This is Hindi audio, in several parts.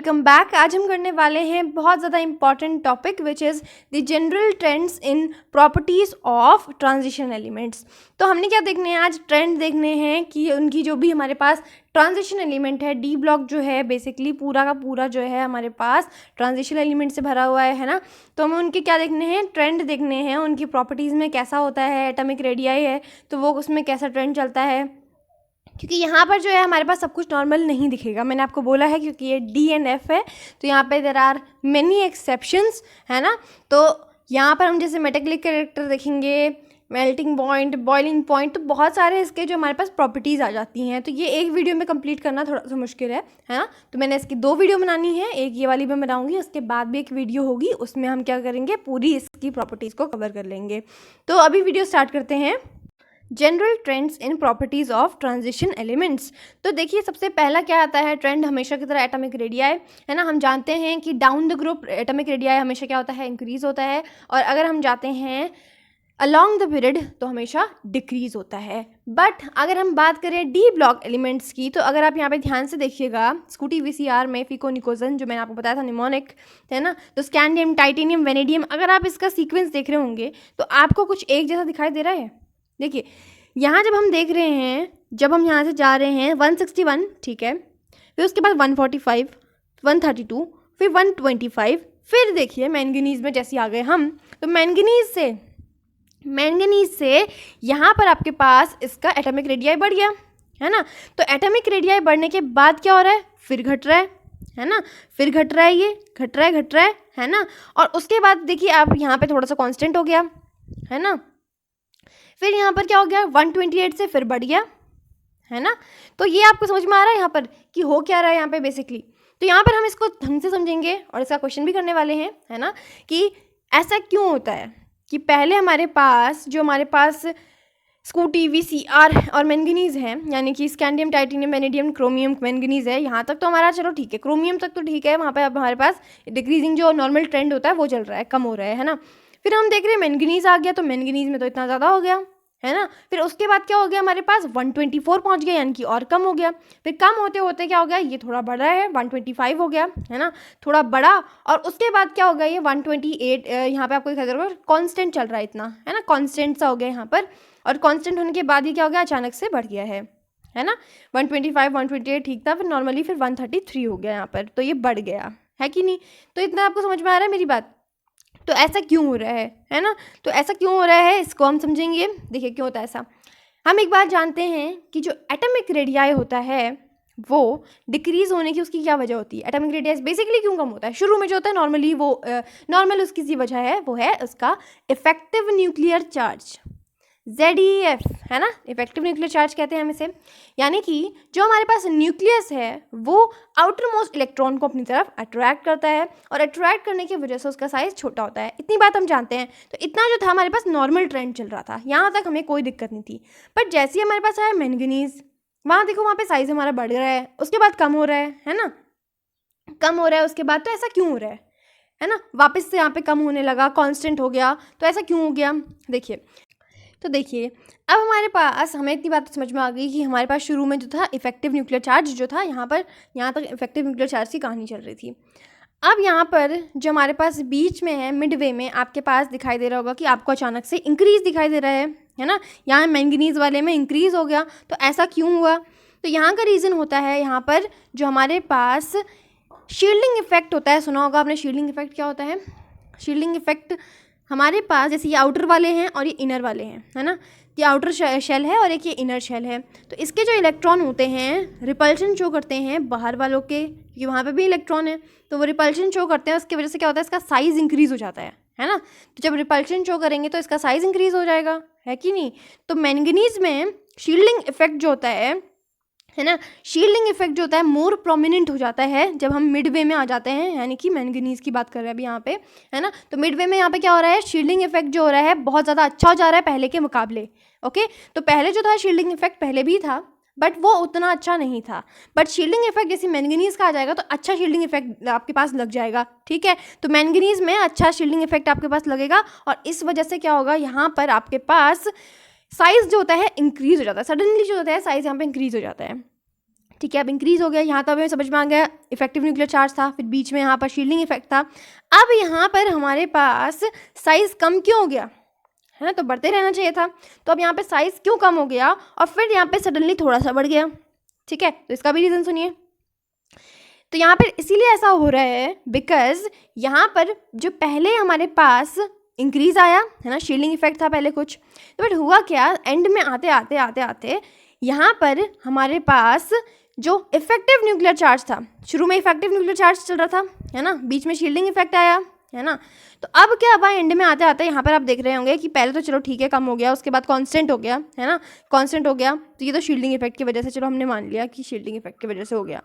Welcome back. आज हम करने वाले हैं बहुत ज़्यादा important topic which is the general trends in properties of transition elements. तो हमने क्या देखने हैं आज, ट्रेंड देखने हैं कि उनकी जो भी हमारे पास ट्रांजिशन एलिमेंट है, डी ब्लॉक जो है बेसिकली पूरा का पूरा जो है हमारे पास ट्रांजिशन एलिमेंट से भरा हुआ है ना। तो हमें उनके क्या देखने हैं, ट्रेंड देखने हैं, उनकी प्रॉपर्टीज़ में कैसा होता है, एटॉमिक रेडियाई है तो वो उसमें कैसा ट्रेंड चलता है, क्योंकि यहाँ पर जो है हमारे पास सब कुछ नॉर्मल नहीं दिखेगा। मैंने आपको बोला है क्योंकि ये डी एंड एफ है तो यहाँ पे देर आर मेनी एक्सेप्शंस, है ना। तो यहाँ पर हम जैसे मेटालिक कैरेक्टर देखेंगे, मेल्टिंग पॉइंट, बॉइलिंग पॉइंट, तो बहुत सारे इसके जो हमारे पास प्रॉपर्टीज़ आ जाती हैं। तो ये एक वीडियो में कंप्लीट करना थोड़ा सा मुश्किल है ना। तो मैंने इसकी 2 वीडियो बनानी है, एक ये वाली मैं बनाऊंगी, उसके बाद भी एक वीडियो होगी, उसमें हम क्या करेंगे, पूरी इसकी प्रॉपर्टीज़ को कवर कर लेंगे। तो अभी वीडियो स्टार्ट करते हैं। General trends in properties of transition elements. तो देखिए सबसे पहला क्या आता है, ट्रेंड हमेशा की तरह एटॉमिक रेडियाई, है ना। हम जानते हैं कि down the group atomic radii हमेशा क्या होता है, इंक्रीज़ होता है, और अगर हम जाते हैं अलॉन्ग द पीरियड तो हमेशा डिक्रीज़ होता है। बट अगर हम बात करें डी ब्लॉक एलिमेंट्स की, तो अगर आप यहाँ पे ध्यान से देखिएगा, स्कूटी वीसीआर में फिकोनिकोजन जो मैंने आपको बताया था, निमोनिक, है ना, तो स्कैंडियम, टाइटेनियम, वेनेडियम, अगर आप इसका सीक्वेंस देख रहे होंगे तो आपको कुछ एक जैसा दिखाई दे रहा है। देखिए यहाँ जब हम देख रहे हैं, जब हम यहाँ से जा रहे हैं 161, ठीक है, फिर उसके बाद 145, 132, फिर 125, फिर देखिए मैंगनीज़ में जैसे आ गए हम, तो मैंगनीज़ से यहाँ पर आपके पास इसका एटॉमिक रेडियाई बढ़ गया, है ना। तो एटॉमिक रेडियाई बढ़ने के बाद क्या हो रहा है, फिर घट रहा है ना, फिर घट रहा है, ये घट रहा है ना। और उसके बाद देखिए आप यहाँ पे थोड़ा सा कांस्टेंट हो गया, है ना। फिर यहाँ पर क्या हो गया, 128 से फिर बढ़ गया, है ना। तो ये आपको समझ में आ रहा है यहाँ पर कि हो क्या रहा है यहाँ पे बेसिकली। तो यहाँ पर हम इसको ढंग से समझेंगे और इसका क्वेश्चन भी करने वाले हैं, है ना, कि ऐसा क्यों होता है कि पहले हमारे पास स्कूटी, वीसीआर और मैंगनीज़ है, यानी कि scandium, titanium, vanadium, chromium, manganese है। यहाँ तक तो हमारा चलो ठीक है, क्रोमियम तक तो ठीक है, वहाँ पे अब हमारे पास डिक्रीजिंग जो नॉर्मल ट्रेंड होता है वो चल रहा है, कम हो रहा है ना। फिर हम देख रहे हैं मैंगनीज़ आ गया, तो मैंगनीज़ में तो इतना ज़्यादा हो गया, है ना। फिर उसके बाद क्या हो गया, हमारे पास 124 पहुंच गया, यानी कि और कम हो गया। फिर कम होते होते क्या हो गया, ये थोड़ा बढ़ा है, 125 हो गया, है ना, थोड़ा बड़ा। और उसके बाद क्या हो गया, ये 128, यहाँ पे आपको दिखाई दे रहा है कांस्टेंट चल रहा है इतना, है ना, कांस्टेंट सा हो गया यहाँ पर। और कांस्टेंट होने के बाद ये क्या हो गया, अचानक से बढ़ गया है ना। 125, 128 ठीक था, फिर नॉर्मली फिर 133 हो गया यहाँ पर, तो ये बढ़ गया है कि नहीं। तो इतना आपको समझ में आ रहा है मेरी बात। तो ऐसा क्यों हो रहा है ना। तो ऐसा क्यों हो रहा है इसको हम समझेंगे। देखिए क्यों होता है ऐसा, हम एक बात जानते हैं कि जो एटॉमिक रेडियाई होता है वो डिक्रीज होने की उसकी क्या वजह होती है। एटॉमिक रेडियस बेसिकली क्यों कम होता है, शुरू में जो होता है नॉर्मली वो नॉर्मल उसकी सी वजह है, वो है उसका इफेक्टिव न्यूक्लियर चार्ज, ZEF, है ना। इफेक्टिव न्यूक्लियर चार्ज कहते हैं हम इसे, यानी कि जो हमारे पास न्यूक्लियस है वो आउटर मोस्ट इलेक्ट्रॉन को अपनी तरफ अट्रैक्ट करता है, और अट्रैक्ट करने की वजह से उसका साइज छोटा होता है। इतनी बात हम जानते हैं। तो इतना जो था हमारे पास नॉर्मल ट्रेंड चल रहा था, यहाँ तक हमें कोई दिक्कत नहीं थी। बट जैसे ही हमारे पास आया मैंगनीज़, वहाँ देखो वहाँ पे साइज हमारा बढ़ रहा है, उसके बाद कम हो रहा है ना, कम हो रहा है उसके बाद। तो ऐसा क्यों हो रहा है ना, वापस से यहाँ पे कम होने लगा, कांस्टेंट हो गया, तो ऐसा क्यों हो गया। देखिए अब हमारे पास, हमें इतनी बात तो समझ में आ गई कि हमारे पास शुरू में जो था इफेक्टिव न्यूक्लियर चार्ज जो था, यहाँ तक इफेक्टिव न्यूक्लियर चार्ज की कहानी चल रही थी। अब यहाँ पर जो हमारे पास बीच में है, मिडवे में आपके पास दिखाई दे रहा होगा कि आपको अचानक से इंक्रीज़ दिखाई दे रहा है ना। यहाँ मैंगनीज़ वाले में इंक्रीज़ हो गया, तो ऐसा क्यों हुआ। तो यहाँ का रीज़न होता है, यहाँ पर जो हमारे पास शील्डिंग इफेक्ट होता है, सुना होगा आपने शील्डिंग इफेक्ट क्या होता है। शील्डिंग इफेक्ट हमारे पास, जैसे ये आउटर वाले हैं और ये इनर वाले हैं, है ना, ये आउटर शेल है और एक ये इनर शेल है। तो इसके जो इलेक्ट्रॉन होते हैं रिपल्शन शो करते हैं बाहर वालों के, क्योंकि वहाँ पे भी इलेक्ट्रॉन है, तो वो रिपल्शन शो करते हैं, उसकी वजह से क्या होता है, इसका साइज़ इंक्रीज़ हो जाता है ना। तो जब रिपल्शन शो करेंगे तो इसका साइज़ इंक्रीज़ हो जाएगा, है कि नहीं। तो मैंगनीज़ में शील्डिंग इफेक्ट जो होता है ना, शील्डिंग इफेक्ट जो होता है मोर प्रोमिनेंट हो जाता है जब हम मिडवे में आ जाते हैं, यानी कि मैंगनीज़ की बात कर रहे हैं अभी यहाँ पे, है ना। तो मिडवे में यहाँ पे क्या हो रहा है, शील्डिंग इफेक्ट जो हो रहा है बहुत ज़्यादा अच्छा हो जा रहा है पहले के मुकाबले। ओके, तो पहले जो था शील्डिंग इफेक्ट पहले भी था, बट वो उतना अच्छा नहीं था। बट शील्डिंग इफेक्ट जैसे मैंगनीज़ का आ जाएगा तो अच्छा शील्डिंग इफेक्ट आपके पास लग जाएगा, ठीक है। तो मैंगनीज़ में अच्छा शील्डिंग इफेक्ट आपके पास लगेगा, और इस वजह से क्या होगा, यहाँ पर आपके पास साइज़ जो होता है इंक्रीज़ हो जाता है, सडनली जो होता है साइज़ यहाँ पे इंक्रीज़ हो जाता है, ठीक है, अब इंक्रीज हो गया, यहाँ तो हमें समझ में आ गया इफेक्टिव न्यूक्लियर चार्ज था, फिर बीच में यहाँ पर शील्डिंग इफेक्ट था। अब यहाँ पर हमारे पास साइज कम क्यों हो गया, है ना, तो बढ़ते रहना चाहिए था, तो अब यहाँ पे साइज क्यों कम हो गया और फिर यहाँ पे सडनली थोड़ा सा बढ़ गया। ठीक है, तो इसका भी रीज़न सुनिए। तो यहाँ पर इसीलिए ऐसा हो रहा है बिकॉज यहाँ पर जो पहले हमारे पास इंक्रीज आया है ना, शील्डिंग इफेक्ट था पहले कुछ, तो बट हुआ क्या, एंड में आते आते आते आते यहाँ पर हमारे पास जो इफेक्टिव न्यूक्लियर चार्ज था, शुरू में इफेक्टिव न्यूक्लियर चार्ज चल रहा था, है ना, बीच में शील्डिंग इफेक्ट आया, है ना, तो अब क्या हुआ, एंड में आते आते यहाँ पर आप देख रहे होंगे कि पहले तो चलो ठीक है कम हो गया, उसके बाद कांस्टेंट हो गया, है ना, कांस्टेंट हो गया, तो ये तो शील्डिंग इफेक्ट की वजह से, चलो हमने मान लिया कि शील्डिंग इफेक्ट की वजह से हो गया।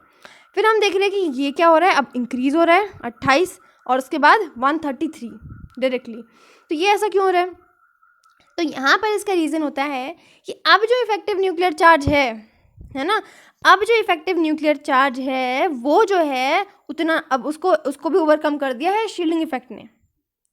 फिर हम देख रहे हैं कि ये क्या हो रहा है, अब इंक्रीज़ हो रहा है 28 और उसके बाद 133 डायरेक्टली। तो ये ऐसा क्यों हो रहा है, तो यहाँ पर इसका रीज़न होता है कि अब जो इफेक्टिव न्यूक्लियर चार्ज है ना, अब जो इफेक्टिव न्यूक्लियर चार्ज है वो जो है उतना अब उसको भी ओवरकम कर दिया है शील्डिंग इफेक्ट ने।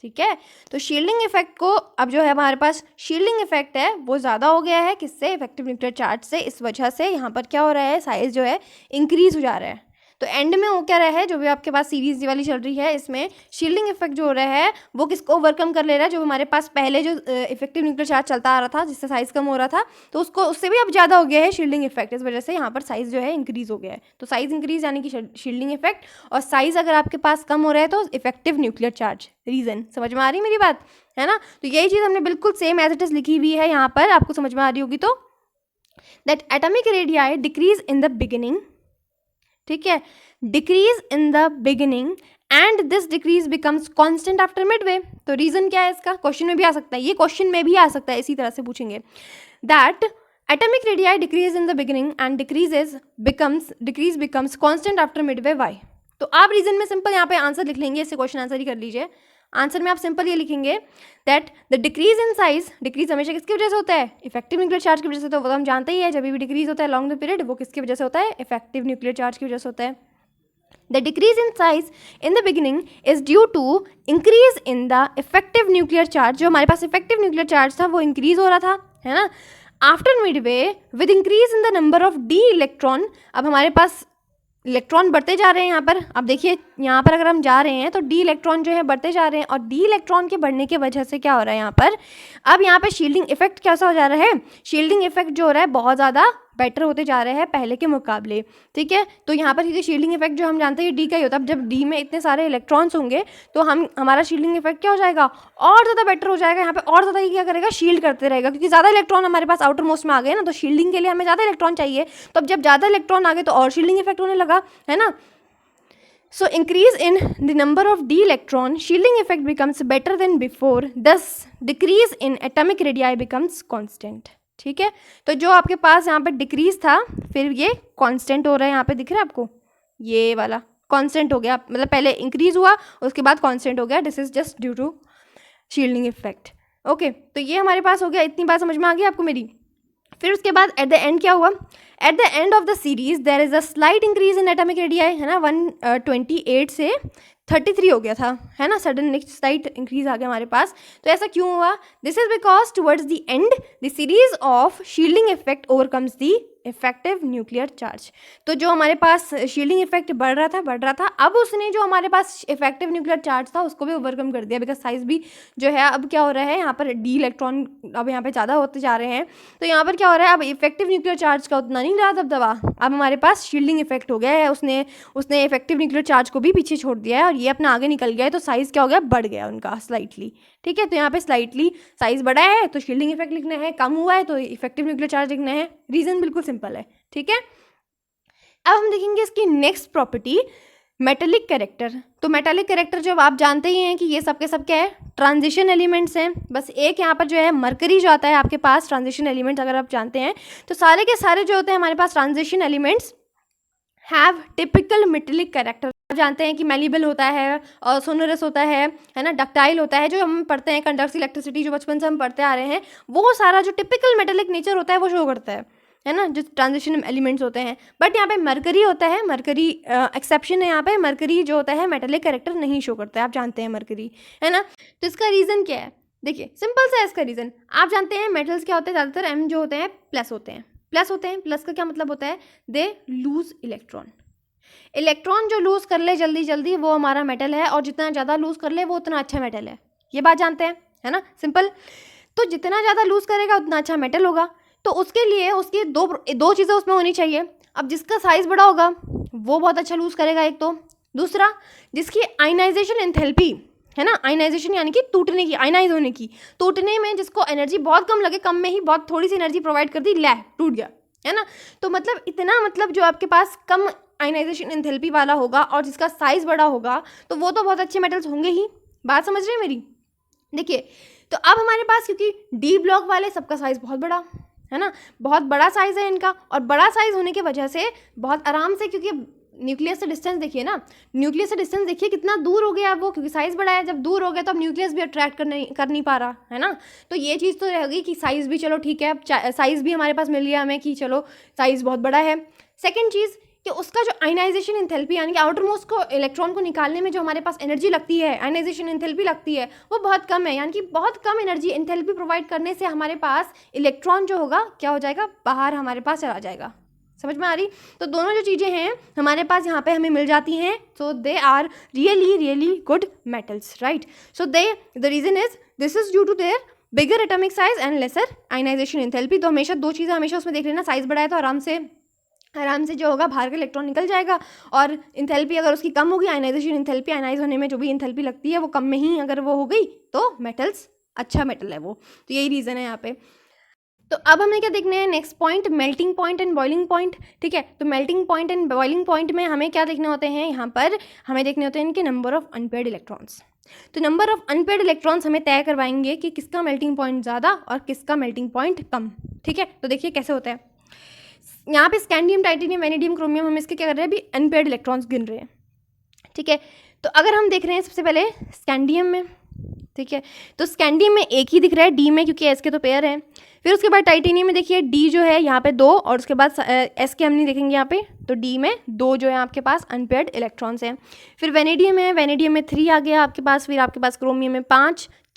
ठीक है, तो शील्डिंग इफेक्ट को अब जो है हमारे पास शील्डिंग इफेक्ट है वो ज़्यादा हो गया है, किससे, इफेक्टिव न्यूक्लियर चार्ज से। इस वजह से यहाँ पर क्या हो रहा है, साइज जो है इंक्रीज हो जा रहा है। तो एंड में वो क्या रहा है, जो भी आपके पास सीरीज वाली चल रही है, इसमें शील्डिंग इफेक्ट जो हो रहा है वो किसको ओवरकम कर ले रहा है, जो हमारे पास पहले जो इफेक्टिव न्यूक्लियर चार्ज चलता आ रहा था जिससे साइज कम हो रहा था, तो उससे भी अब ज़्यादा हो गया है शील्डिंग इफेक्ट। इस वजह से यहाँ पर साइज जो है इंक्रीज हो गया है। तो साइज इंक्रीज यानी कि शील्डिंग इफेक्ट, और साइज अगर आपके पास कम हो रहा है तो इफेक्टिव न्यूक्लियर चार्ज। रीज़न समझ में आ रही मेरी बात, है ना। तो यही चीज़ हमने बिल्कुल सेम एज इट इज लिखी हुई है यहाँ पर, आपको समझ में आ रही होगी। तो that atomic radii decrease in the beginning, ठीक है, decrease in the beginning and this decrease becomes constant after Midway. तो रीजन क्या है इसका, क्वेश्चन में भी आ सकता है, ये क्वेश्चन में भी आ सकता है, इसी तरह से पूछेंगे। That atomic radii decrease in the beginning and decrease becomes constant after Midway, why. तो आप रीजन में सिंपल यहाँ पे आंसर लिख लेंगे, इससे क्वेश्चन आंसर ही कर लीजिए। आंसर में आप सिंपल ये लिखेंगे that the decrease in size, decrease हमेशा किसकी वजह से होता है, इफेक्टिव न्यूक्लियर चार्ज की वजह से। तो वो हम जानते ही है, जब भी डिक्रीज होता है लॉन्ग द पीरियड, वो किसकी वजह से होता है, इफेक्टिव न्यूक्लियर चार्ज की वजह से होता है। The decrease in size in the beginning is due to increase in the effective nuclear charge. जो हमारे पास इफेक्टिव न्यूक्लियर चार्ज था वो इंक्रीज हो रहा था, है ना, after Midway with increase in the number of D electron. अब हमारे पास इलेक्ट्रॉन बढ़ते जा रहे हैं यहाँ पर, आप देखिए यहाँ पर अगर हम जा रहे हैं तो डी इलेक्ट्रॉन जो है बढ़ते जा रहे हैं, और डी इलेक्ट्रॉन के बढ़ने की वजह से क्या हो रहा है यहाँ पर, अब यहाँ पर शील्डिंग इफेक्ट कैसा हो जा रहा है, शील्डिंग इफेक्ट जो हो रहा है बहुत ज़्यादा बेटर होते जा रहे हैं पहले के मुकाबले। ठीक है, तो यहाँ पर ये शील्डिंग इफेक्ट जो हम जानते हैं डी का ही होता है। अब जब डी में इतने सारे इलेक्ट्रॉन्स होंगे तो हमारा शील्डिंग इफेक्ट क्या हो जाएगा, और ज़्यादा बेटर हो जाएगा। यहाँ पे और ज़्यादा ये क्या करेगा, शील्ड करते रहेगा, क्योंकि ज़्यादा इलेक्ट्रॉन हमारे पास आउटर मोस्ट में आ गए ना, तो शील्डिंग के लिए हमें ज़्यादा इलेक्ट्रॉन चाहिए। तो अब जब ज़्यादा इलेक्ट्रॉन आ गए तो और शील्डिंग इफेक्ट होने लगा, है ना। So increase in the number of d electron, shielding effect becomes better than before, thus decrease in atomic radii becomes constant। ठीक है, तो जो आपके पास यहाँ पे डिक्रीज था फिर ये कांस्टेंट हो रहा है, यहाँ पे दिख रहा है आपको, ये वाला कांस्टेंट हो गया, मतलब पहले इंक्रीज हुआ उसके बाद कांस्टेंट हो गया। This is just due to shielding effect. Okay, तो ये हमारे पास हो गया, इतनी बात समझ में आ गई आपको मेरी। फिर उसके बाद एट द एंड क्या हुआ, at the end of the series there is a slight increase in atomic radii, है ना, 128 से 33 हो गया था, है ना, सडन नेक्स्ट स्लाइट इंक्रीज आ गया हमारे पास। तो ऐसा क्यों हुआ, this is because towards the end the series of shielding effect overcomes the effective nuclear charge. तो जो हमारे पास शील्डिंग इफेक्ट बढ़ रहा था, अब उसने जो हमारे पास इफेक्टिव न्यूक्लियर चार्ज था उसको भी ओवरकम कर दिया, बिकॉज साइज भी जो है अब क्या हो रहा है, यहाँ पर डी इलेक्ट्रॉन अब यहाँ पे ज़्यादा होते जा रहे हैं। तो यहाँ पर क्या हो रहा है, अब इफेक्टिव न्यूक्लियर चार्ज का उतना नहीं रहा दबदबा, अब हमारे पास शील्डिंग इफेक्ट हो गया है, उसने इफेक्टिव न्यूक्लियर चार्ज को भी पीछे छोड़ दिया है और ये अपना आगे निकल गया है। तो साइज़ क्या हो गया, बढ़ गया उनका स्लाइटली। ठीक है, तो यहाँ पे स्लाइटली साइज बढ़ा है तो शील्डिंग इफेक्ट लिखना है, कम हुआ है तो इफेक्टिव न्यूक्लियर चार्ज लिखना है। रीजन बिल्कुल सिंपल है। ठीक है, अब हम देखेंगे इसकी नेक्स्ट प्रॉपर्टी, मेटेलिक कैरेक्टर। तो मेटेलिक कैरेक्टर जो आप जानते ही हैं कि ये सब के सब क्या है, ट्रांजिशन एलिमेंट्स हैं। बस एक यहाँ पर जो है मरकरी जो आता है आपके पास, ट्रांजिशन एलिमेंट्स अगर आप जानते हैं तो सारे के सारे जो होते हैं हमारे पास transition elements have typical metallic character. आप जानते हैं कि मेलिबल होता है और सोनरस होता है ना, डक्टाइल होता है, जो हम पढ़ते हैं कंडक्ट्स इलेक्ट्रिसिटी, जो बचपन से हम पढ़ते आ रहे हैं, वो सारा जो टिपिकल मेटेलिक नेचर होता है वो शो करता है ना, जो ट्रांजिशन एलिमेंट्स होते हैं। बट यहाँ पे मरकरी होता है, मरकरी एक्सेप्शन है, यहाँ पे मरकरी जो होता है मेटेलिक कैरेक्टर नहीं शो करता है, आप जानते हैं मरकरी, है ना। तो इसका रीज़न क्या है, देखिए सिंपल सा है इसका रीज़न। आप जानते हैं मेटल्स क्या होते हैं, ज़्यादातर एम जो होते हैं प्लस होते हैं, प्लस होते हैं। प्लस का क्या मतलब होता है, दे लूज इलेक्ट्रॉन। इलेक्ट्रॉन जो लूज कर ले जल्दी जल्दी वो हमारा मेटल है, और जितना ज़्यादा लूज कर ले वो उतना अच्छा मेटल है। ये बात जानते हैं, है ना, सिंपल। तो जितना ज़्यादा लूज करेगा उतना अच्छा मेटल होगा। तो उसके लिए उसकी दो चीज़ें उसमें होनी चाहिए। अब जिसका साइज़ बड़ा होगा वो बहुत अच्छा लूज करेगा एक तो, दूसरा जिसकी आयनाइजेशन एंथैल्पी है ना, आयनाइजेशन यानी कि टूटने की, आयनाइज होने की, टूटने में जिसको एनर्जी बहुत कम लगे, कम में ही बहुत थोड़ी सी एनर्जी प्रोवाइड कर दी, ले टूट गया, है ना। तो मतलब इतना, मतलब जो आपके पास कम आयनाइजेशन एंथैल्पी वाला होगा और जिसका साइज़ बड़ा होगा तो वो तो बहुत अच्छे मेटल्स होंगे ही। बात समझ रहे हैं मेरी? देखिए, तो अब हमारे पास क्योंकि डी ब्लॉक वाले सबका साइज़ बहुत बड़ा है ना, बहुत बड़ा साइज़ है इनका, और बड़ा साइज़ होने की वजह से बहुत आराम से, क्योंकि न्यूक्लियस से डिस्टेंस देखिए ना, न्यूक्लियस से डिस्टेंस देखिए कितना दूर हो गया वो, क्योंकि साइज़ बड़ा है। जब दूर हो गया तो अब न्यूक्लियस भी अट्रैक्ट कर नहीं पा रहा है ना। तो ये चीज़ तो रहेगी कि साइज़ भी चलो ठीक है, अब साइज़ भी हमारे पास मिल गया हमें कि चलो साइज़ बहुत बड़ा है। सेकेंड चीज़ कि उसका जो आयनाइजेशन एंथैल्पी यानी कि आउटर मोस्ट को इलेक्ट्रॉन को निकालने में जो हमारे पास एनर्जी लगती है, आयनाइजेशन एंथैल्पी लगती है, वो बहुत कम है। यानी कि बहुत कम एनर्जी एंथैल्पी प्रोवाइड करने से हमारे पास इलेक्ट्रॉन जो होगा क्या हो जाएगा, बाहर हमारे पास चला जाएगा। समझ में आ रही? तो दोनों जो चीज़ें हैं हमारे पास यहाँ पे हमें मिल जाती हैं। So they are really good metals, right. So the reason is this is due to their bigger atomic size and lesser ionisation enthalpy. तो हमेशा दो चीज़ें हमेशा उसमें देख लेना, साइज़ बड़ा है तो आराम से जो होगा बाहर का इलेक्ट्रॉन निकल जाएगा, और एंथैल्पी अगर उसकी कम होगी, आयनाइजेशन एंथैल्पी, आयनाइज होने में जो भी एंथैल्पी लगती है वो कम में ही अगर वो हो गई तो मेटल्स अच्छा मेटल है वो। तो यही रीज़न है यहाँ पे। तो अब हमें क्या देखना है, next point, melting point and boiling point. ठीक है, तो melting point and boiling point में हमें क्या देखने होते हैं, यहाँ पर हमें देखने होते हैं इनके नंबर ऑफ अनपेयर्ड इलेक्ट्रॉन्स। तो नंबर ऑफ अनपेयर्ड इलेक्ट्रॉन्स हमें तय करवाएंगे कि किसका मेल्टिंग पॉइंट ज़्यादा और किसका मेल्टिंग पॉइंट कम। ठीक है, तो देखिए कैसे होता है। यहाँ पे स्कैंडियम, टाइटेनियम, वेनेडियम, क्रोमियम, हम इसके क्या कर रहे हैं, अभी अनपेयर्ड इलेक्ट्रॉन्स गिन रहे हैं। ठीक है, तो अगर हम देख रहे हैं सबसे पहले स्कैंडियम में, ठीक है, तो स्कैंडियम में एक ही दिख रहा है डी में, क्योंकि एस के तो पेयर हैं। फिर उसके बाद टाइटेनियम में देखिए डी जो है यहाँ पे 2, और उसके बाद एस के हम नहीं देखेंगे यहाँ पे, तो डी में 2 जो है आपके पास अनपेयर्ड इलेक्ट्रॉन्स हैं। फिर वेनेडियम है, वेनेडियम में 3 आ गया आपके पास। फिर आपके पास क्रोमियम में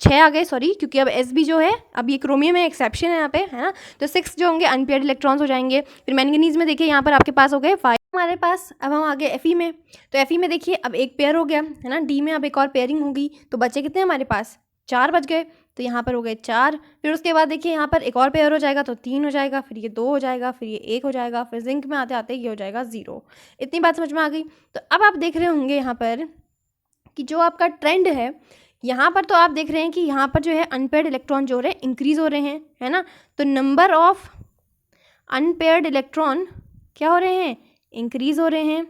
6 आ गए, सॉरी, क्योंकि अब एस भी जो है, अब ये क्रोमियम में एक्सेप्शन है यहाँ पे, है ना, तो 6 जो होंगे अनपेयर्ड इलेक्ट्रॉन्स हो जाएंगे। फिर मैंगनीज में देखिए यहाँ पर आपके पास हो गए 5 हमारे पास। अब हम आगे एफई में, तो एफई में देखिए अब एक पेयर हो गया, है ना, डी में अब एक और पेयरिंग होगी, तो बचे कितने हमारे पास, 4 बच गए। तो यहाँ पर हो गए 4। फिर उसके बाद देखिए यहाँ पर एक और पेयर हो जाएगा तो 3 हो जाएगा, फिर ये 2 हो जाएगा, फिर ये 1 हो जाएगा, फिर जिंक में आते आते ये हो जाएगा 0। इतनी बात समझ में आ गई। तो अब आप देख रहे होंगे यहाँ पर कि जो आपका ट्रेंड है, यहाँ पर तो आप देख रहे हैं कि यहाँ पर जो है अनपेयर्ड इलेक्ट्रॉन जो हो रहे हैं इंक्रीज़ हो रहे हैं, है ना। तो नंबर ऑफ अनपेयर्ड इलेक्ट्रॉन क्या हो रहे हैं, इंक्रीज़ हो रहे हैं।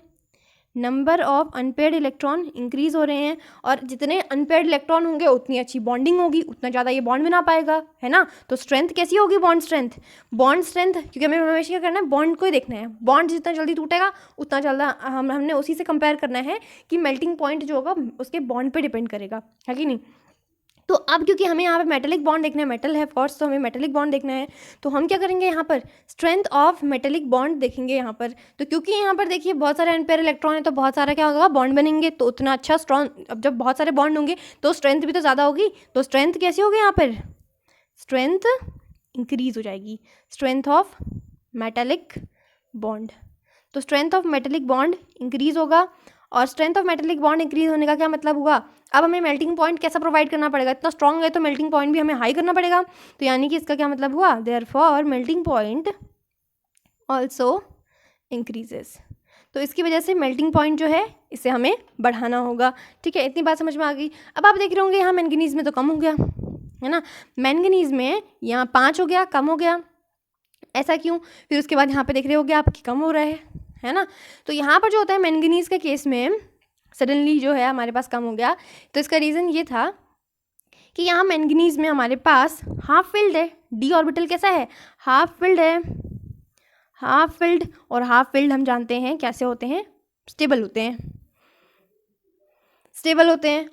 Number of unpaired electron increase हो रहे हैं, और जितने अनपेयर्ड इलेक्ट्रॉन होंगे उतनी अच्छी बॉन्डिंग होगी, उतना ज़्यादा ये बॉन्ड बना पाएगा, है ना। तो स्ट्रेंथ कैसी होगी, बॉन्ड स्ट्रेंथ, क्योंकि हमें हमेशा क्या करना है, बॉन्ड को ही देखना है। बॉन्ड जितना जल्दी टूटेगा उतना जल्दा हमने उसी से कंपेयर करना है कि मेल्टिंग पॉइंट जो होगा उसके बॉन्ड पर डिपेंड करेगा, है कि नहीं। तो अब क्योंकि हमें यहाँ पे मेटेलिक बॉन्ड देखना है, मेटल है ऑफकोर्स, तो हमें मेटेलिक बॉन्ड देखना है, तो हम क्या करेंगे, यहाँ पर स्ट्रेंथ ऑफ मेटेलिक बॉन्ड देखेंगे यहाँ पर। तो क्योंकि यहाँ पर देखिए बहुत सारे अनपेयर इलेक्ट्रॉन है, तो बहुत सारा क्या होगा, बॉन्ड बनेंगे, तो उतना अच्छा स्ट्रॉन्ग, अब जब बहुत सारे बॉन्ड होंगे तो स्ट्रेंथ भी तो ज़्यादा होगी। तो स्ट्रेंथ कैसी होगी, यहाँ पर स्ट्रेंथ इंक्रीज हो जाएगी, स्ट्रेंथ ऑफ मेटेलिक बॉन्ड। तो strength of metallic bond increase होगा, और strength of metallic bond increase होने का क्या मतलब हुआ, अब हमें मेल्टिंग पॉइंट कैसा प्रोवाइड करना पड़ेगा, इतना स्ट्रॉन्ग है तो मेल्टिंग पॉइंट भी हमें हाई करना पड़ेगा। तो यानी कि इसका क्या मतलब हुआ, therefore melting point also increases. तो इसकी वजह से मेल्टिंग पॉइंट जो है इसे हमें बढ़ाना होगा। ठीक है, इतनी बात समझ में आ गई। अब आप देख रहे होंगे यहाँ मैंगनीज में तो कम हो गया, है ना, मैंगनीज में यहाँ 5 हो गया, कम हो गया, ऐसा क्यों। फिर उसके बाद यहाँ पे देख रहे होगे आपकी कम हो रहा है ना। तो यहाँ पर जो होता है मैंगनीज के केस में सडनली जो है हमारे पास कम हो गया, तो इसका रीज़न ये था कि यहाँ मैंगनीज में हमारे पास हाफ फिल्ड है, डी ऑर्बिटल कैसा है, हाफ फिल्ड है, हाफ फिल्ड, और हाफ फिल्ड हम जानते हैं कैसे होते हैं, स्टेबल होते हैं,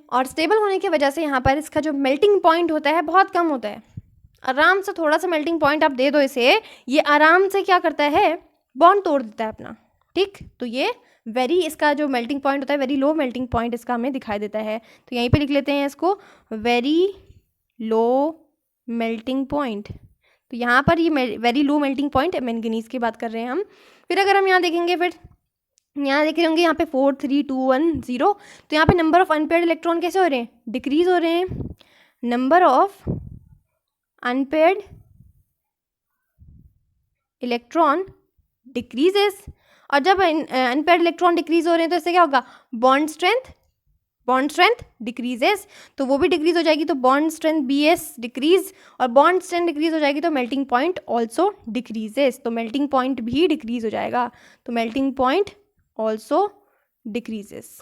और स्टेबल होने की वजह से यहाँ पर इसका जो मेल्टिंग पॉइंट होता है बहुत कम होता है। आराम से थोड़ा सा मेल्टिंग पॉइंट आप दे दो इसे, ये आराम से क्या करता है, बॉन्ड तोड़ देता है अपना। ठीक, तो ये इसका जो मेल्टिंग पॉइंट होता है वेरी लो मेल्टिंग पॉइंट इसका हमें दिखाई देता है। तो यहीं पे लिख लेते हैं इसको, वेरी लो मेल्टिंग पॉइंट। तो यहाँ पर ये very low melting point manganese की बात कर रहे हैं हम। फिर अगर हम यहाँ देखेंगे, फिर यहाँ देख रहे होंगे यहाँ पे 4 3 2 1 0, तो यहाँ पे नंबर ऑफ अनपेयर्ड इलेक्ट्रॉन कैसे हो रहे हैं, डिक्रीज हो रहे हैं। Number of unpaired electron decreases, और जब अनपेयर्ड इलेक्ट्रॉन डिक्रीज हो रहे हैं तो इससे क्या होगा, बॉन्ड स्ट्रेंथ डिक्रीजेस, तो वो भी डिक्रीज हो जाएगी, तो बॉन्ड स्ट्रेंथ BS डिक्रीज, और बॉन्ड स्ट्रेंथ डिक्रीज हो जाएगी तो मेल्टिंग पॉइंट ऑल्सो डिक्रीजेस, तो मेल्टिंग पॉइंट भी डिक्रीज हो जाएगा, तो मेल्टिंग पॉइंट ऑल्सो डिक्रीजेस।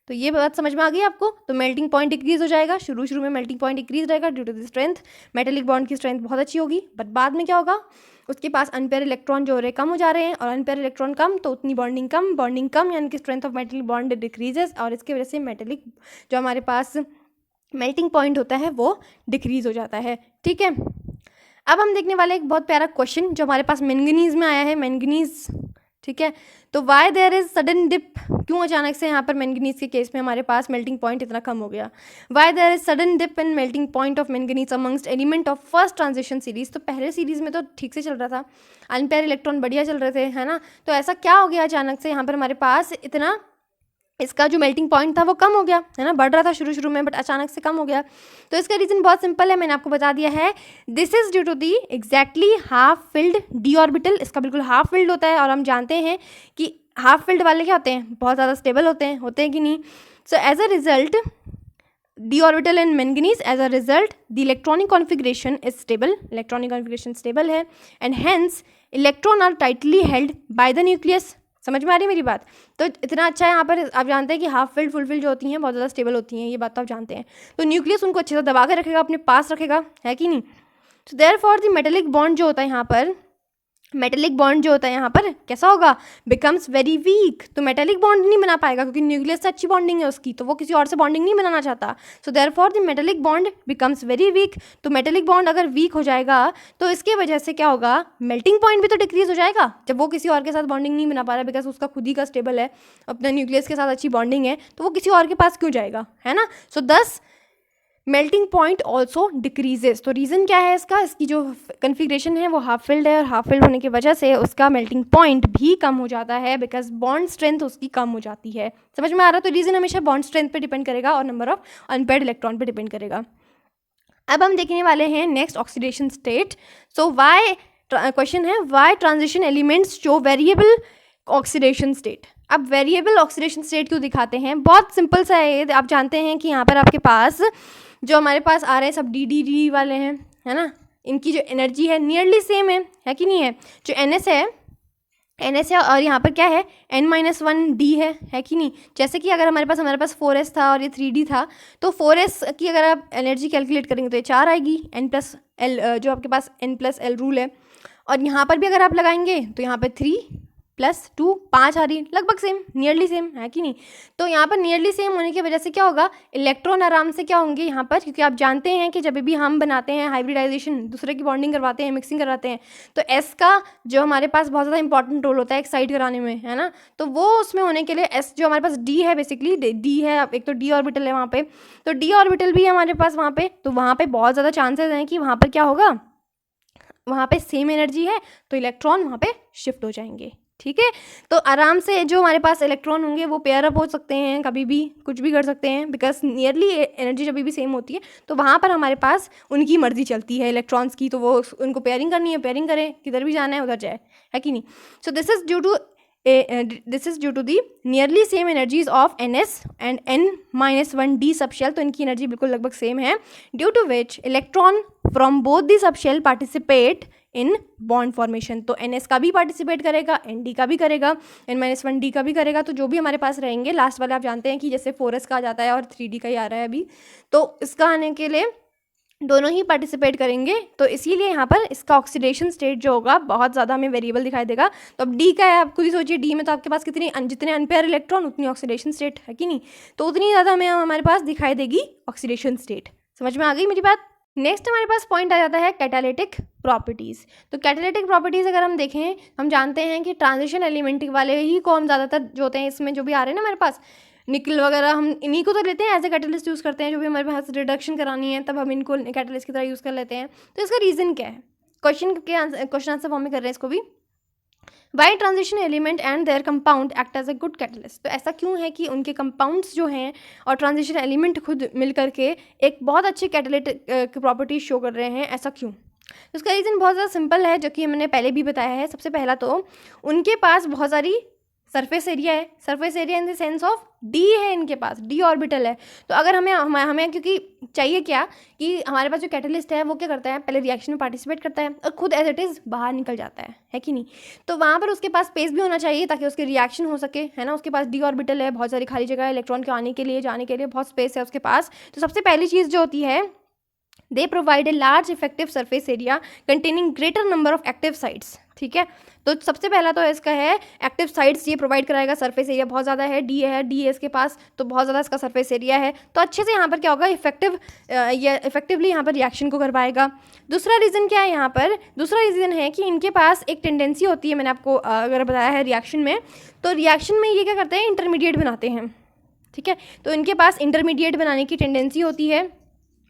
तो ये बात समझ में आ गई आपको। तो मेल्टिंग पॉइंट डिक्रीज हो जाएगा, शुरू में मेल्टिंग पॉइंट डिक्रीज रहेगा due to the strength, metallic bond की स्ट्रेंथ बहुत अच्छी होगी, बट बाद में क्या होगा, उसके पास अनपेयर इलेक्ट्रॉन जो हो रहे कम हो जा रहे हैं, और अनपेयर इलेक्ट्रॉन कम तो उतनी बॉन्डिंग कम, यानी कि strength of metallic bond decreases, और इसकी वजह से मेटेलिक जो हमारे पास मेल्टिंग पॉइंट होता है वो डिक्रीज हो जाता है। ठीक है, अब हम देखने वाले एक बहुत प्यारा क्वेश्चन जो हमारे पास मैंगनीज में आया है, मैंगनीज। ठीक है, तो why there is sudden dip, क्यों अचानक से यहाँ पर मैंगनीज के केस में हमारे पास मेल्टिंग पॉइंट इतना कम हो गया। Why there is sudden dip in melting point of manganese amongst element of first transition series, तो पहले सीरीज में तो ठीक से चल रहा था, अनपेयर इलेक्ट्रॉन बढ़िया चल रहे थे, है ना, तो ऐसा क्या हो गया अचानक से यहाँ पर हमारे पास इतना, इसका जो मेल्टिंग पॉइंट था वो कम हो गया, है ना, बढ़ रहा था शुरू में बट अचानक से कम हो गया। तो इसका रीज़न बहुत सिंपल है, मैंने आपको बता दिया है, this is due to the exactly half filled D orbital, इसका बिल्कुल हाफ फिल्ड होता है, और हम जानते हैं कि हाफ फिल्ड वाले क्या होते हैं, बहुत ज़्यादा स्टेबल होते हैं कि नहीं। So as a result d orbital in manganese, as a result the electronic configuration is stable, electronic configuration stable है, and hence electron are tightly held by the nucleus. समझ में आ रही है मेरी बात। तो इतना अच्छा है, यहाँ पर आप जानते हैं कि हाफ फिल्ड फुल फिल्ड जो होती हैं बहुत ज़्यादा स्टेबल होती हैं, ये बात तो आप जानते हैं। तो न्यूक्लियस उनको अच्छे से दबा के रखेगा, अपने पास रखेगा, है कि नहीं। So therefore the metallic bond जो होता है यहाँ पर, मेटेलिक बॉन्ड जो होता है यहाँ पर कैसा होगा, बिकम्स वेरी वीक, तो मेटेलिक बॉन्ड नहीं बना पाएगा क्योंकि न्यूक्लियस से अच्छी बॉन्डिंग है उसकी, तो वो किसी और से बॉन्डिंग नहीं बनाना चाहता। So therefore the metallic bond becomes very weak, तो मेटेलिक बॉन्ड अगर वीक हो जाएगा तो इसकी वजह से क्या होगा, मेल्टिंग पॉइंट भी तो डिक्रीज हो जाएगा, जब वो किसी और के साथ बॉन्डिंग नहीं बना पा रहा है, बिकॉज उसका खुद ही का स्टेबल है, अपना न्यूक्लियस के साथ अच्छी बॉन्डिंग है, तो वो किसी और के पास क्यों जाएगा, है ना। सो दस मेल्टिंग पॉइंट ऑल्सो डिक्रीजेस, तो रीज़न क्या है इसका, इसकी जो कन्फिग्रेशन है वो हाफ फिल्ड है, और हाफ फिल्ड होने की वजह से उसका मेल्टिंग पॉइंट भी कम हो जाता है, बिकॉज बॉन्ड स्ट्रेंथ उसकी कम हो जाती है। समझ में आ रहा है। तो रीज़न हमेशा बॉन्ड स्ट्रेंथ पे डिपेंड करेगा और नंबर ऑफ अनपेयर्ड इलेक्ट्रॉन पे डिपेंड करेगा। अब हम देखने वाले हैं next oxidation state. So why, question है why transition elements show variable oxidation state. अब वेरिएबल ऑक्सीडेशन स्टेट क्यों दिखाते हैं, बहुत सिंपल सा है, आप जानते हैं कि यहाँ पर आपके पास जो हमारे पास आ रहे हैं सब डी वाले हैं, है ना, इनकी जो एनर्जी है नियरली सेम है कि नहीं है। जो NS है और यहाँ पर क्या है N-1D है कि नहीं। जैसे कि अगर हमारे पास 4s था और ये 3D था, तो 4s की अगर आप एनर्जी कैलकुलेट करेंगे तो ये 4 आएगी, N+L जो आपके पास N+L रूल है, और यहाँ पर भी अगर आप लगाएंगे तो यहाँ पर 3+2 5 आ रही, लगभग सेम, नियरली सेम, है कि नहीं। तो यहाँ पर नियरली सेम होने की वजह से क्या होगा, इलेक्ट्रॉन आराम से क्या होंगे यहाँ पर, क्योंकि आप जानते हैं कि जब भी हम बनाते हैं हाइब्रिडाइजेशन, दूसरे की बॉन्डिंग करवाते हैं, मिक्सिंग करवाते हैं, तो S का जो हमारे पास बहुत ज़्यादा इंपॉर्टेंट रोल होता है एक्साइट कराने में, है ना। तो वो उसमें होने के लिए S जो हमारे पास D है, बेसिकली D है, एक तो D ऑर्बिटल है वहाँ पे, तो D ऑर्बिटल भी है हमारे पास वहाँ पे, तो वहाँ पे बहुत ज़्यादा चांसेस हैं कि वहाँ पर क्या होगा, वहाँ पे सेम एनर्जी है तो इलेक्ट्रॉन वहाँ पे शिफ्ट हो जाएंगे। ठीक है, तो आराम से जो हमारे पास इलेक्ट्रॉन होंगे वो पेयर अप हो सकते हैं, कभी भी कुछ भी कर सकते हैं, बिकॉज नियरली एनर्जी जब भी सेम होती है तो वहाँ पर हमारे पास उनकी मर्जी चलती है इलेक्ट्रॉन्स की, तो वो उनको पेयरिंग करनी है, पेयरिंग करें, किधर भी जाना है उधर जाए, है कि नहीं। So this is due to the nearly same energies of NS and N-1D subshell, तो इनकी एनर्जी बिल्कुल लगभग सेम है, due to which electron from both the subshell participate in bond formation. तो NS का भी पार्टिसिपेट करेगा, ND का भी करेगा, N-1D का भी करेगा, तो जो भी हमारे पास रहेंगे लास्ट वाले आप जानते हैं कि जैसे 4s का आ जाता है और 3D का ही आ रहा है अभी, तो इसका आने के लिए दोनों ही पार्टिसिपेट करेंगे, तो इसीलिए यहाँ पर इसका ऑक्सीडेशन स्टेट जो होगा बहुत ज़्यादा हमें वेरिएबल दिखाई देगा। तो अब D का है, आप खुद ही सोचिए, D में तो आपके पास जितने अनपेयर इलेक्ट्रॉन उतनी ऑक्सीडेशन स्टेट, है कि नहीं, तो उतनी ज़्यादा हमें हमारे पास दिखाई देगी ऑक्सीडेशन स्टेट। समझ में आ गई मेरी बात। नेक्स्ट हमारे पास पॉइंट आ जाता है कैटालिटिक प्रॉपर्टीज़। तो कैटालिटिक प्रॉपर्टीज़ अगर हम देखें, हम जानते हैं कि ट्रांजिशन एलिमेंट वाले ही को हम ज़्यादातर जो होते हैं इसमें जो भी आ रहे हैं ना हमारे पास, निकल वगैरह, हम इन्हीं को तो लेते हैं एज ए कैटलिस्ट यूज़ करते हैं, जो भी हमारे पास रिडक्शन करानी है तब हम इनको कैटलिस्ट की तरह यूज़ कर लेते हैं। तो इसका रीज़न क्या है, क्वेश्चन आंसर फॉर्म में कर रहे हैं इसको भी। Why transition element and their compound act as a good catalyst, तो ऐसा क्यों है कि उनके कंपाउंड्स जो हैं और ट्रांजिशन एलिमेंट खुद मिल करके एक बहुत अच्छी कैटलिटिक प्रॉपर्टी शो कर रहे हैं, ऐसा क्यों? तो उसका रीज़न बहुत ज़्यादा सिंपल है, जो कि मैंने पहले भी बताया है। सबसे पहला तो उनके पास बहुत सारी सरफेस एरिया है, surface area in the sense of D है, इनके पास डी ऑर्बिटल है। तो अगर हमें क्योंकि चाहिए क्या कि हमारे पास जो कैटलिस्ट है वो क्या करता है, पहले रिएक्शन में पार्टिसिपेट करता है और खुद एज इट इज़ बाहर निकल जाता है कि नहीं? तो वहाँ पर उसके पास स्पेस भी होना चाहिए ताकि उसके रिएक्शन हो सके, है ना। उसके पास डी ऑर्बिटल है, बहुत सारी खाली जगह है, इलेक्ट्रॉन के आने के लिए जाने के लिए बहुत स्पेस है उसके पास। तो सबसे पहली चीज़ जो होती है, they provide a large effective surface area containing greater number of active sites, ठीक है। तो सबसे पहला तो इसका है एक्टिव साइट्स ये प्रोवाइड कराएगा, सरफेस एरिया बहुत ज़्यादा है, डी है इसके पास, तो बहुत ज़्यादा इसका सरफेस एरिया है, तो अच्छे से यहाँ पर क्या होगा, इफेक्टिवली यहाँ पर रिएक्शन को कर पाएगा। दूसरा रीज़न क्या है यहाँ पर, दूसरा रीज़न है कि इनके पास एक टेंडेंसी होती है, मैंने आपको अगर बताया है रिएक्शन में, तो रिएक्शन में ये क्या करते हैं, इंटरमीडिएट बनाते हैं, ठीक है। तो इनके पास इंटरमीडिएट बनाने की टेंडेंसी होती है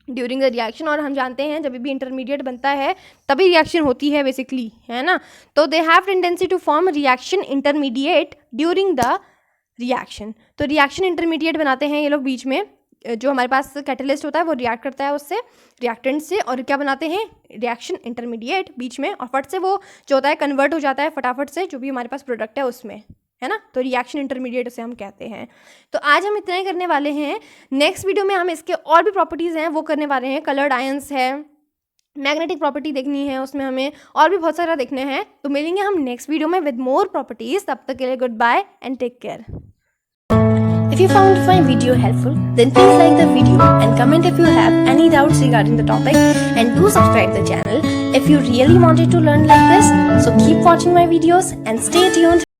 ड्यूरिंग द रिएक्शन, और हम जानते हैं जब भी इंटरमीडिएट बनता है तभी रिएक्शन होती है बेसिकली, है ना। तो they have tendency to form reaction intermediate during the reaction, तो रिएक्शन इंटरमीडिएट बनाते हैं ये लोग बीच में। जो हमारे पास कैटलिस्ट होता है वो रिएक्ट करता है उससे, रिएक्टेंट से, और क्या बनाते हैं, रिएक्शन इंटरमीडिएट बीच में, और फट से वो जो होता है कन्वर्ट हो जाता है फटाफट से जो भी हमारे पास प्रोडक्ट है उसमें, है ना। तो रिएक्शन इंटरमीडिएट उसे हम कहते हैं। तो आज हम इतना ही करने वाले हैं। नेक्स्ट वीडियो में हम इसके और भी प्रॉपर्टीज़ हैं वो करने वाले हैं। कलर्ड आयंस है, मैग्नेटिक प्रॉपर्टी देखनी है, उसमें हमें और भी बहुत सारा देखने हैं। तो मिलेंगे हम नेक्स्ट वीडियो में विद मोर प्रॉपर्टीज़। तब तक के लिए good bye and take care. If you found my video helpful, then please like the video and comment if you have any doubts regarding the topic, and do subscribe the channel if you really wanted to learn like this. So keep watching my videos and stay tuned.